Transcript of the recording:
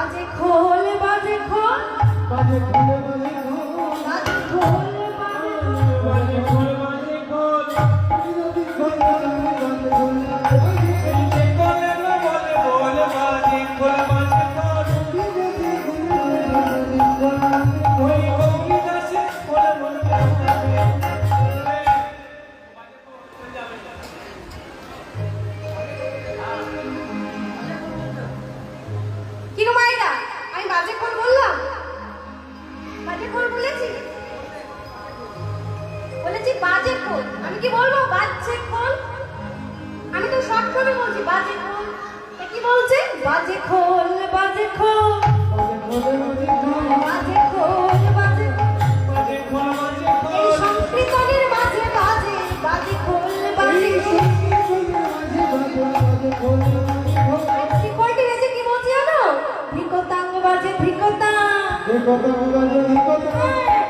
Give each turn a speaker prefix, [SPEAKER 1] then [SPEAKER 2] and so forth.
[SPEAKER 1] বাজে খোল বাজে খোল
[SPEAKER 2] বাজে খোল
[SPEAKER 1] বাজে খোল
[SPEAKER 2] বাজে খোল বাজে খোল যদি খোল বাজে খোল যে কোলে বলে বল বাজে খোল বাজে খোল ওই কবিতা সে বলে বল
[SPEAKER 1] কি গো মাইরা আমি বাজে খোল বললাম বাজে খোল বলেছি বাজে খোল আমি কি বলবো বাজে খোল আমি তো শর্ট ফর্মে বলছি বাজে খোল এ কি বলছে বাজে খোল বাজে খোল বাজে খোল বাজে
[SPEAKER 2] বাজে খোল বাজে খোল
[SPEAKER 1] এই সংকীর্তনের মাঝে বাজে বাজে খোল বাজে খোল কি কয়টি গেছে কি বলছি জানো ধিকতাং বাজে ধিকতাং
[SPEAKER 2] ধিকতাং বাজে ধিকতাং